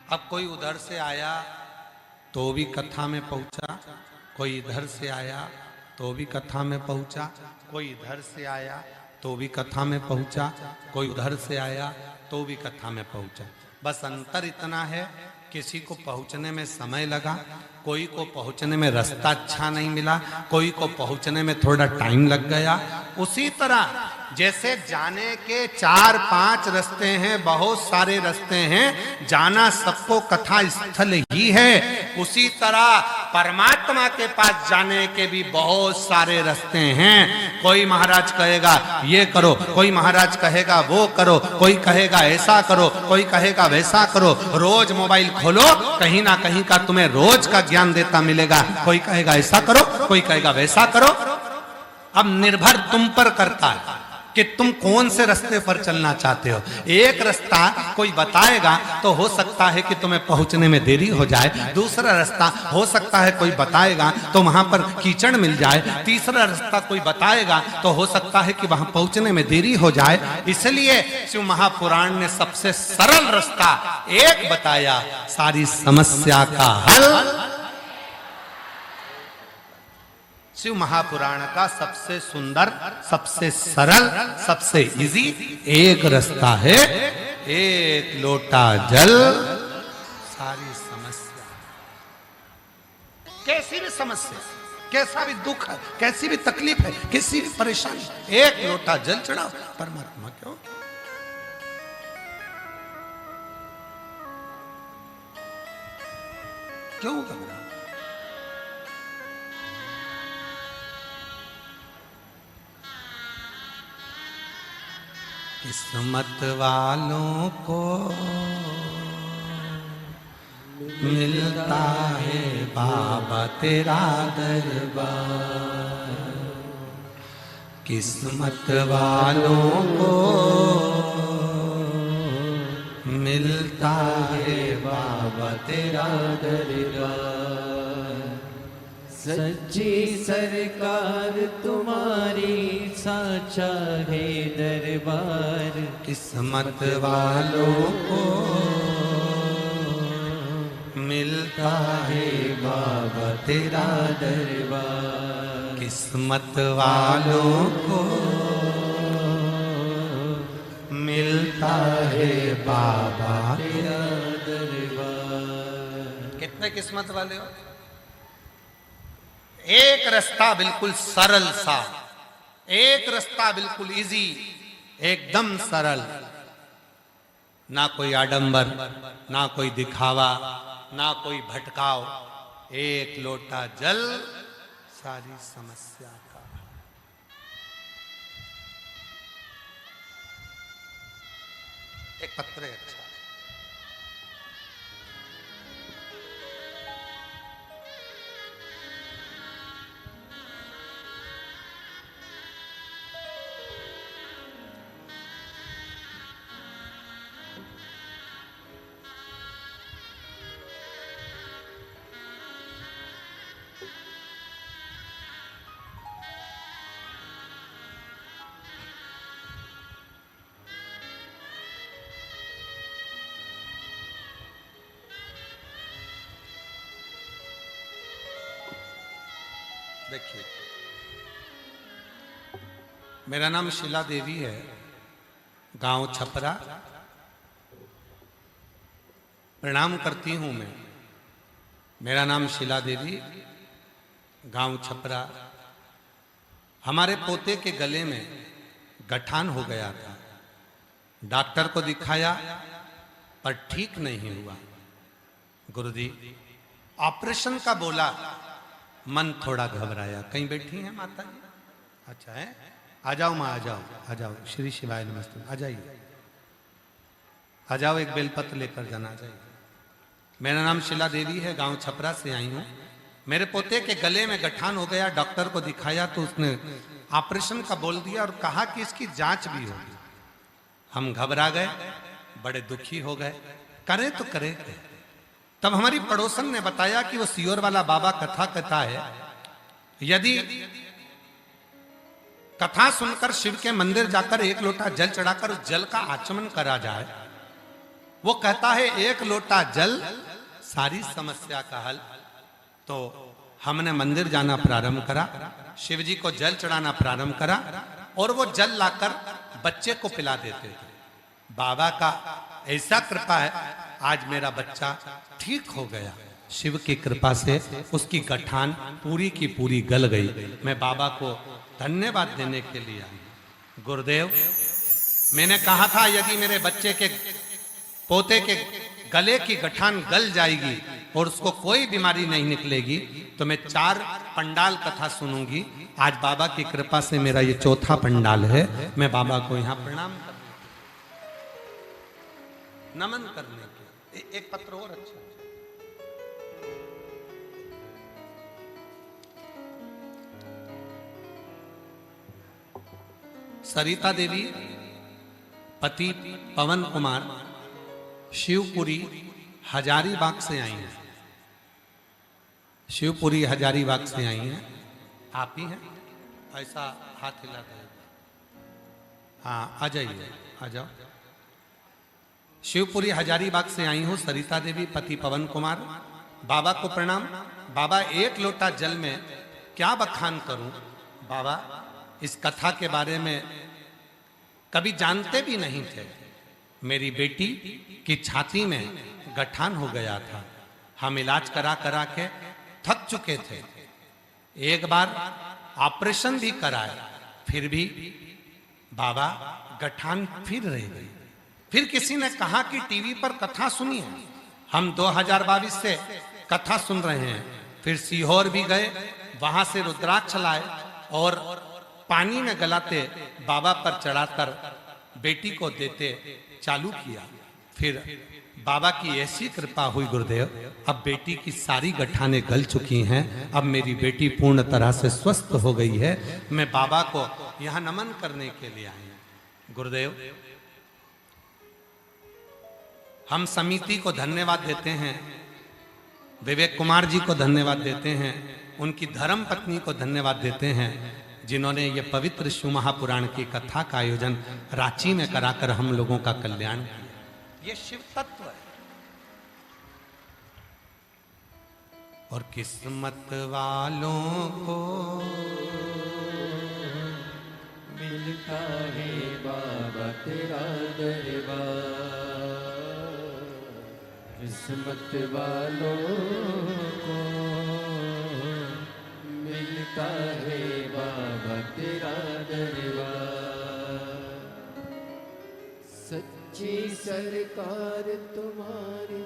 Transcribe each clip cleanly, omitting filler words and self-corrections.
अब कोई उधर से आया तो भी कथा में पहुंचा, कोई इधर से आया तो भी कथा में पहुंचा, कोई इधर से आया तो भी कथा में पहुंचा, कोई उधर से आया तो भी कथा में पहुंचा। बस अंतर इतना है, किसी को पहुंचने में समय लगा, कोई को पहुंचने में रास्ता अच्छा नहीं मिला, कोई को पहुंचने में थोड़ा टाइम लग गया। उसी तरह जैसे जाने के 4-5 रास्ते हैं, बहुत सारे रास्ते हैं, जाना सबको कथा स्थल ही है, उसी तरह परमात्मा के पास जाने के भी बहुत सारे रास्ते हैं। कोई महाराज कहेगा ये करो, कोई महाराज कहेगा वो करो, कोई कहेगा ऐसा करो, कोई कहेगा वैसा करो। रोज मोबाइल खोलो, कहीं ना कहीं का तुम्हें रोज का ज्ञान देता मिलेगा। कोई कहेगा ऐसा करो, कोई कहेगा वैसा करो। अब निर्भर तुम पर करता है कि तुम कौन से रास्ते पर चलना चाहते हो। एक रास्ता कोई बताएगा तो हो सकता है कि तुम्हें पहुंचने में देरी हो जाए, दूसरा रास्ता हो सकता है कोई बताएगा तो वहां पर कीचड़ मिल जाए, तीसरा रास्ता कोई बताएगा तो हो सकता है कि वहां पहुंचने में देरी हो जाए। इसलिए शिव महापुराण ने सबसे सरल रास्ता एक बताया, सारी समस्या का हल। शिव महापुराण का सबसे सुंदर, सबसे सरल, सबसे इजी एक रास्ता है, एक लोटा जल सारी समस्या। कैसी भी समस्या, कैसा भी दुख है, कैसी भी तकलीफ है, किसी भी परेशानी, एक लोटा जल चढ़ाओ, परमात्मा क्यों। क्यों घबरा। किस्मत वालों को मिलता है बाबा तेरा दरबार, किस्मत वालों को मिलता है बाबा तेरा दरबार। सच्ची सरकार तुम्हारी साचा है दरबार, किस्मत वालों को मिलता है बाबा तेरा दरबार, किस्मत वालों को मिलता है बाबा तेरा दरबार। कितने किस्मत वाले हो। एक रास्ता बिल्कुल सरल सा, एक रास्ता बिल्कुल इजी, एकदम सरल, ना कोई आडंबर, ना कोई दिखावा, ना कोई भटकाव, एक लोटा जल सारी समस्या का। एक पत्र है अच्छा। देखिए, मेरा नाम शीला देवी है, गांव छपरा। प्रणाम करती हूं मैं। मेरा नाम शीला देवी, गांव छपरा। हमारे पोते के गले में गठान हो गया था, डॉक्टर को दिखाया पर ठीक नहीं हुआ। गुरुजी ऑपरेशन का बोला, मन थोड़ा घबराया। कहीं बैठी हैं माता जी? अच्छा है, आ जाओ माँ, आ जाओ, आ जाओ। श्री शिवाय नमस्ते, आ जाइए, आ जाओ, एक बेलपत्र लेकर जाना। आ जाइए। मेरा नाम शीला देवी है, गांव छपरा से आई हूँ। मेरे पोते के गले में गठान हो गया, डॉक्टर को दिखाया तो उसने ऑपरेशन का बोल दिया और कहा कि इसकी जांच भी होगी। हम घबरा गए, बड़े दुखी हो गए, करें तो करें। तब हमारी पड़ोसन ने बताया कि वो सियोर वाला बाबा कथा कहता है, यदि कथा सुनकर शिव के मंदिर जाकर एक लोटा जल चढ़ाकर उस जल का आचमन करा जाए वो कहता है एक लोटा जल सारी समस्या का हल। तो हमने मंदिर जाना प्रारंभ करा, शिव जी को जल चढ़ाना प्रारंभ करा और वो जल लाकर बच्चे को पिला देते थे। बाबा का ऐसा कृपा है, आज मेरा बच्चा ठीक हो गया। शिव की कृपा से उसकी गठान पूरी की पूरी गल गई। मैं बाबा को धन्यवाद देने के लिए आई। गुरुदेव, मैंने कहा था यदि मेरे बच्चे के पोते के गले की गठान गल जाएगी और उसको कोई बीमारी नहीं निकलेगी तो मैं 4 पंडाल कथा सुनूंगी। आज बाबा की कृपा से मेरा ये चौथा पंडाल है। मैं बाबा को यहाँ प्रणाम नमन करने के। एक पत्र और अच्छा, सरिता देवी पति पवन कुमार शिवपुरी हजारीबाग से आई हैं। शिवपुरी हजारीबाग से आई हैं। आप ही हैं? ऐसा हाथ हिला दे। हाँ, आ जाइए, आ जाओ। शिवपुरी हजारीबाग से आई हूँ सरिता देवी पति पवन कुमार। बाबा को प्रणाम। बाबा, एक लोटा जल में क्या बखान करूं। बाबा, इस कथा के बारे में कभी जानते भी नहीं थे। मेरी बेटी की छाती में गठान हो गया था। हम इलाज करा करा के थक चुके थे। एक बार ऑपरेशन भी कराया, फिर भी बाबा गठान फिर रह गई। फिर किसी ने कहा कि टीवी पर कथा सुनिए। हम 2022 से कथा सुन रहे हैं। फिर सीहोर भी गए, वहां से रुद्राक्ष लाए और पानी में गलाते बाबा पर चढ़ाकर बेटी को देते चालू किया। फिर बाबा की ऐसी कृपा हुई गुरुदेव, अब बेटी की सारी गठाने गल चुकी हैं। अब मेरी बेटी पूर्ण तरह से स्वस्थ हो गई है। मैं बाबा को यहाँ नमन करने के लिए आई हूं। गुरुदेव, हम समिति को धन्यवाद देते हैं, विवेक कुमार जी को धन्यवाद देते हैं, उनकी धर्म पत्नी को धन्यवाद देते हैं, जिन्होंने ये पवित्र शिव महापुराण की कथा का आयोजन रांची में कराकर हम लोगों का कल्याण किया। ये शिव तत्व है। और किस्मत वालों को मिलता है बाबा तेरा दरबार। किस्मत वालों को मिलता है बाबा तेरा दरबार। सच्ची सरकार तुम्हारी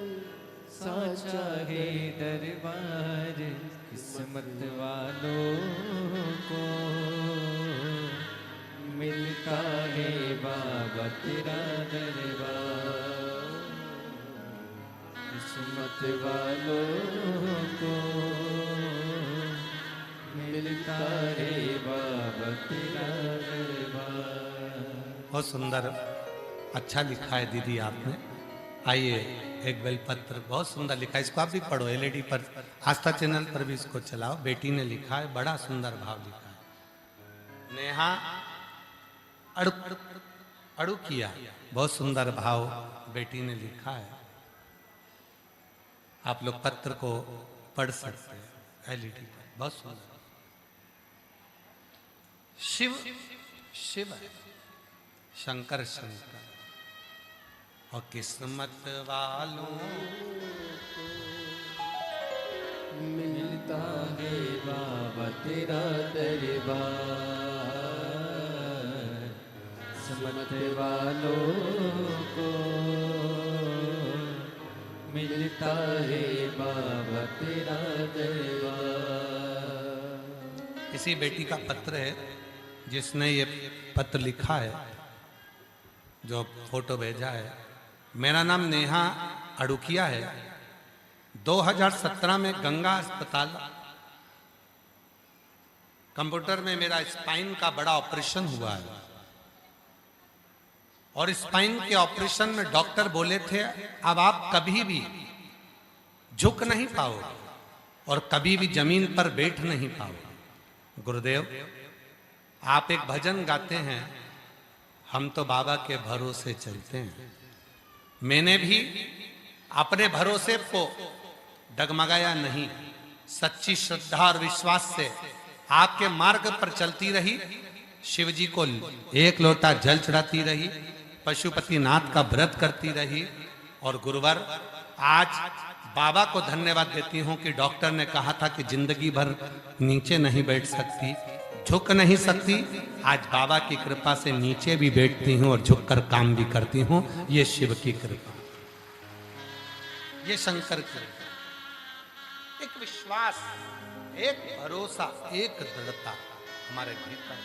साचा है दरबार। किस्मत वालों को मिलता है बाबा तेरा दरबार। किस्मत वालों को मिलता है बाबा तेरा दरबार। बहुत सुंदर, अच्छा लिखा है दीदी आपने। आइए, एक बेलपत्र बहुत सुंदर लिखा है, इसको आप भी पढ़ो। एलईडी पर आस्था चैनल पर भी इसको चलाओ। बेटी ने लिखा है, बड़ा सुंदर भाव लिखा है। नेहा अड़ू किया, बहुत सुंदर भाव बेटी ने लिखा है। आप लोग पत्र को पढ़ सकते हैं एलईडी पर, बहुत सुंदर। शिव शिव है, शंकर शंकर। और किस्मत वालों मिलता है बाबा तेरा दरबार। किस्मत वालों को मिलता है बाबा तेरा दरबार। इसी बेटी का पत्र है जिसने ये पत्र लिखा है, जो फोटो भेजा है। मेरा नाम नेहा अड़ुकिया है। 2017 में गंगा अस्पताल कंप्यूटर में मेरा स्पाइन का बड़ा ऑपरेशन हुआ है। और स्पाइन के ऑपरेशन में डॉक्टर बोले थे अब आप कभी भी झुक नहीं पाओगे और कभी भी जमीन पर बैठ नहीं पाओगे। गुरुदेव, आप एक भजन गाते हैं, हम तो बाबा के भरोसे चलते हैं। मैंने भी अपने भरोसे को डगमगाया नहीं, सच्ची श्रद्धा और विश्वास से आपके मार्ग पर चलती रही, शिव जी को एक लोटा जल चढ़ाती रही, पशुपतिनाथ का व्रत करती रही। और गुरुवर, आज बाबा को धन्यवाद देती हूं कि डॉक्टर ने कहा था कि जिंदगी भर नीचे नहीं बैठ सकती, झुक नहीं सकती, आज बाबा की कृपा से नीचे भी बैठती हूं और झुककर काम भी करती हूं। ये शिव की कृपा, ये शंकर की कृपा। एक विश्वास, एक भरोसा, एक दृढ़ता हमारे भीतर।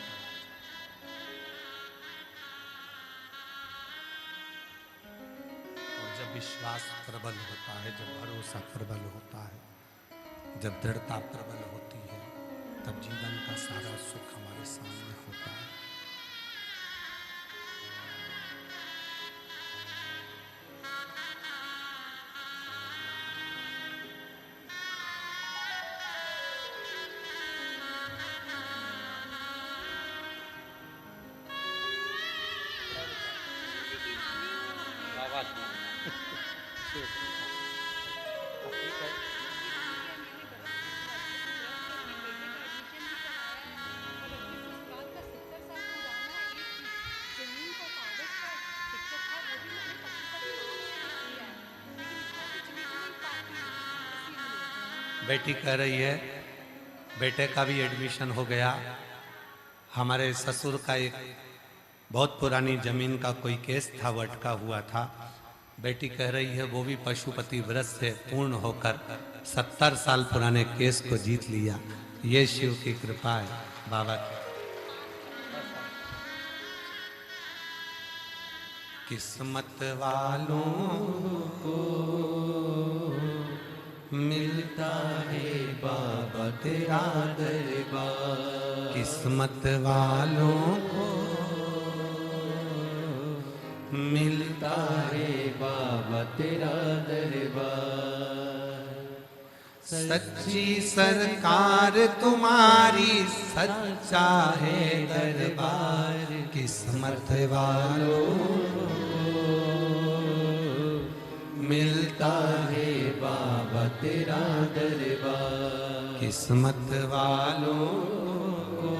और जब विश्वास प्रबल होता है, जब भरोसा प्रबल होता है, जब दृढ़ता प्रबल होती है, तब जीवन का सारा सुख हमारे सामने होता है। बेटी कह रही है बेटे का भी एडमिशन हो गया। हमारे ससुर का एक बहुत पुरानी जमीन का कोई केस था, वो अटका हुआ था। बेटी कह रही है वो भी पशुपति व्रत से पूर्ण होकर 70 साल पुराने केस को जीत लिया। ये शिव की कृपा है, बाबा की। किस्मत वालों को मिलता है बाबा तेरा दरबार, किस्मत वालों को मिलता है बाबा तेरा दरबार। सच्ची सरकार तुम्हारी, सच्चा है दरबार, किस्मत वालों मिलता है बाबा तेरा दरबार। किस्मत वालों को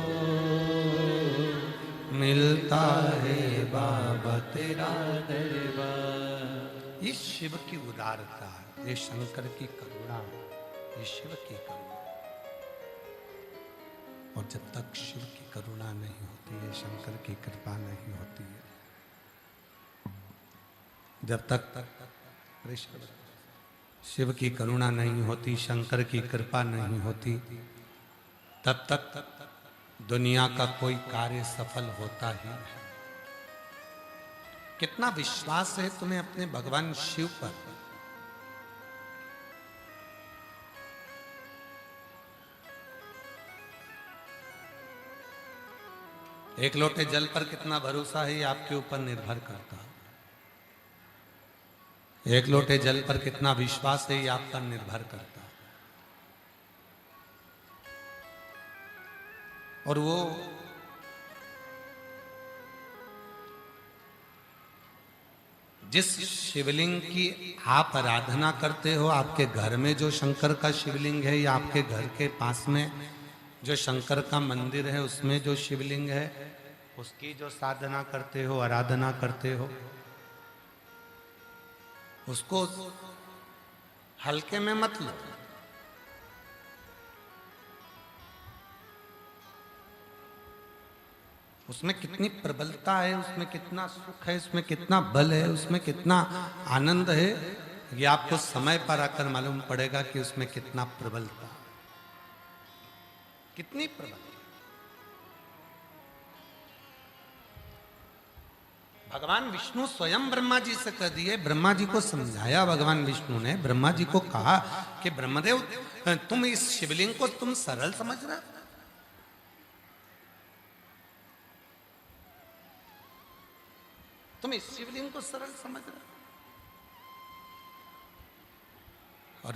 मिलता है बाबा तेरा दरबार। ये शिव की उदारता है, ये शंकर की करुणा है, ये शिव की करुणा। और जब तक शिव की करुणा नहीं होती है, शंकर की कृपा नहीं होती है, जब तक शिव की करुणा नहीं होती, शंकर की कृपा नहीं होती, तब तक दुनिया का कोई कार्य सफल होता ही नहीं। कितना विश्वास है तुम्हें अपने भगवान शिव पर? एक लोटे जल पर कितना भरोसा है ये आपके ऊपर निर्भर करता है। एक लोटे जल पर कितना विश्वास है ये आप पर निर्भर करता है। और वो जिस शिवलिंग की आप आराधना करते हो, आपके घर में जो शंकर का शिवलिंग है या आपके घर के पास में जो शंकर का मंदिर है उसमें जो शिवलिंग है, उसकी जो साधना करते हो, आराधना करते हो, उसको हल्के में मत लो। उसमें कितनी प्रबलता है, उसमें कितना सुख है, उसमें कितना बल है, उसमें कितना आनंद है, ये आपको समय पर आकर मालूम पड़ेगा कि उसमें कितना प्रबलता, कितनी प्रबलता। भगवान विष्णु स्वयं ब्रह्मा जी से कह दिए, ब्रह्मा जी को समझाया भगवान विष्णु ने, ब्रह्मा जी को कहा कि ब्रह्मदेव तुम इस शिवलिंग को तुम सरल समझ रहे हो, तुम इस शिवलिंग को सरल समझ रहे हो। और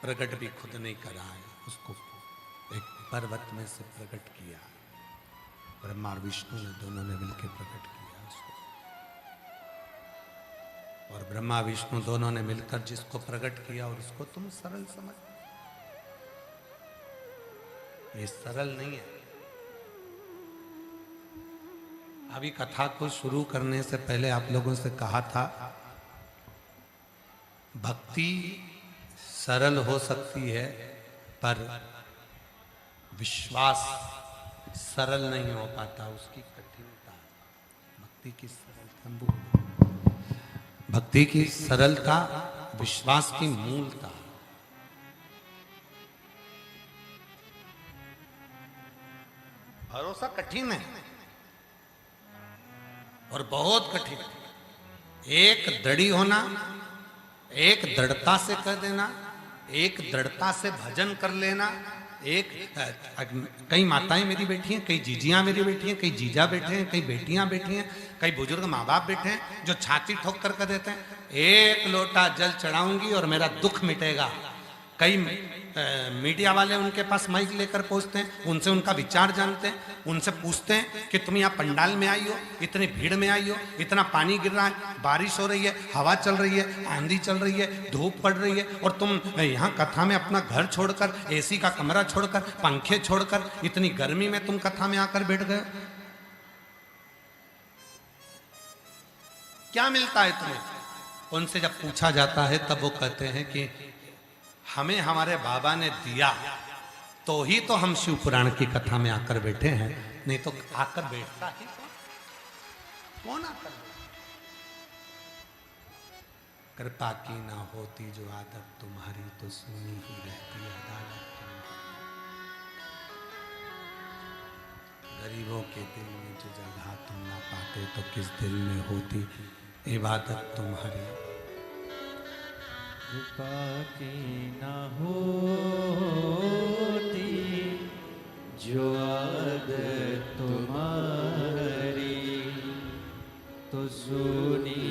प्रकट भी खुद नहीं करा है, उसको एक पर्वत में से प्रकट किया, ब्रह्मा और विष्णु ने दोनों ने मिलकर प्रकट किया उसको। और ब्रह्मा विष्णु दोनों ने मिलकर जिसको प्रकट किया और उसको तुम सरल समझ। ये सरल नहीं है। अभी कथा को शुरू करने से पहले आप लोगों से कहा था, भक्ति सरल हो सकती है पर विश्वास सरल नहीं हो पाता, उसकी कठिनता। भक्ति की सरलता, भक्ति की सरलता विश्वास की मूलता। भरोसा कठिन है और बहुत कठिन। एक दृढ़ी होना, एक दृढ़ता से कर देना, एक दृढ़ता से भजन कर लेना। एक कई माताएं मेरी बैठी हैं, कई जीजियां मेरी बैठी हैं, कई जीजा बैठे हैं, कई बेटियां बैठी हैं, कई बुजुर्ग माँ बाप बैठे हैं जो छाती ठोक कर देते हैं, एक लोटा जल चढ़ाऊंगी और मेरा दुख मिटेगा। कई मीडिया वाले उनके पास माइक लेकर पहुंचते हैं, उनसे उनका विचार जानते हैं, उनसे पूछते हैं कि तुम यहाँ पंडाल में आई हो, इतनी भीड़ में आई हो, इतना पानी गिर रहा है, बारिश हो रही है, हवा चल रही है, आंधी चल रही है, धूप पड़ रही है, और तुम यहाँ कथा में अपना घर छोड़कर, एसी का कमरा छोड़कर, पंखे छोड़कर, इतनी गर्मी में तुम कथा में आकर बैठ गए। क्या मिलता है तुम्हें? उनसे जब पूछा जाता है तब वो कहते हैं कि हमें हमारे बाबा ने दिया तो ही तो हम शिव पुराण की कथा में आकर बैठे हैं, नहीं तो आकर बैठता ही कौन आकर? कृपा की ना होती जो आदत तुम्हारी तो सुनी ही रहती अदालत तुम्हारी। गरीबों के दिल में जो जगह तुम ना पाते तो किस दिल में होती इबादत तुम्हारी। कृपा की ना होती जो आदत तुम्हारी तो सुनी